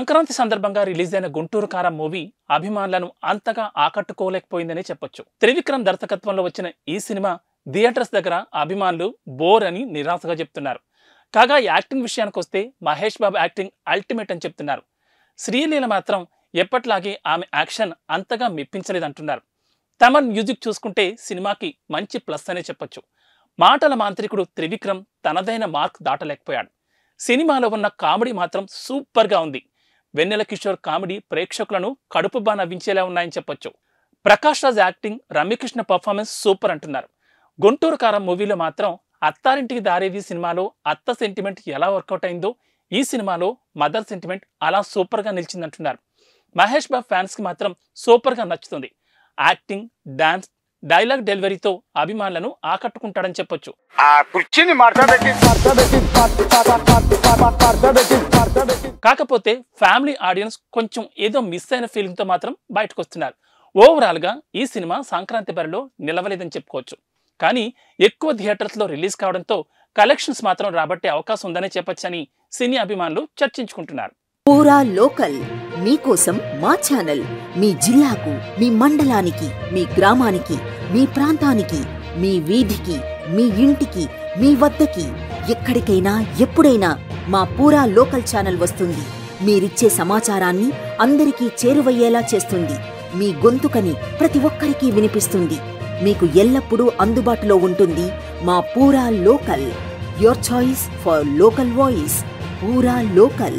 సంక్రాంతి సందర్భంగా రిలీజ్ అయిన గుంటూరు కారం మూవీ అభిమానులను అంతగా ఆకట్టుకోలేకపోయిందని చెప్పొచ్చు. త్రివిక్రమ్ దర్శకత్వంలో వచ్చిన ఈ సినిమా థియేటర్స్ దగ్గర అభిమానులు బోర్ అని నిరాశగా చెప్తున్నారు. కాగా యాక్టింగ్ విషయానికి వస్తే మహేష్ బాబు యాక్టింగ్ అల్టిమేట్ అని చెప్తున్నారు. శ్రీలీల మాత్రం ఎప్పట్లాగే ఆమె యాక్షన్ అంతగా మెప్పించలేదంటున్నారు. తమన్ మ్యూజిక్ చూసుకుంటే సినిమాకి మంచి ప్లస్ అనే చెప్పొచ్చు. మాటల మాంత్రికుడు త్రివిక్రమ్ తనదైన మార్క్ దాటలేకపోయాడు. సినిమాలో ఉన్న కామెడీ మాత్రం సూపర్గా ఉంది. వెన్నెల కిషోర్ కామెడీ ప్రేక్షకులను కడుపుబా నవ్వించేలా ఉన్నాయని చెప్పొచ్చు. Prakash Raj acting, Ramyakrishna performance super అంటున్నారు. గుంటూరు కారం మూవీలో మాత్రం అత్తారింటికి దారేది సినిమాలో అత్త సెంటిమెంట్ ఎలా వర్కౌట్ అయిందో ఈ సినిమాలో మదర్ సెంటిమెంట్ అలా సూపర్గా నిలిచిందంటున్నారు. మహేష్ బాబు ఫ్యాన్స్కి మాత్రం సూపర్గా నచ్చుతుంది. యాక్టింగ్, డాన్స్, డైలాగ్ డెలివరీతో అభిమానులను ఆకట్టుకుంటాడని చెప్పొచ్చు. కాకపోతే ఫ్యామిలీ ఆడియన్స్ కొంచెం ఏదో మిస్ అయిన ఫీలింగ్ తో మాత్రం బయటకు వస్తున్నారు. ఓవరాల్ గా ఈ సినిమా సంక్రాంతి బరిలో నిలవలేదని చెప్పుకోవచ్చు. కానీ ఎక్కువ థియేటర్స్ లో రిలీజ్ కావడంతో కలెక్షన్స్ మాత్రం రాబట్టే అవకాశం ఉందనే చెప్పొచ్చని సినీ అభిమానులు చర్చించుకుంటున్నారు. పూరా లోకల్ మీకోసం మా ఛానల్ మీ జిల్లాకు, మీ మండలానికి, మీ గ్రామానికి, మీ ప్రాంతానికి, మీ వీధికి, మీ ఇంటికి, మీ వద్దకి, ఎక్కడికైనా ఎప్పుడైనా మా పూరా లోకల్ ఛానల్ వస్తుంది. మీరిచ్చే సమాచారాన్ని అందరికీ చేరువయ్యేలా చేస్తుంది. మీ గొంతుకని ప్రతి ఒక్కరికి వినిపిస్తుంది. మీకు ఎల్లప్పుడూ అందుబాటులో ఉంటుంది మా పూరా local. Your choice for local voice. పూరా లోకల్.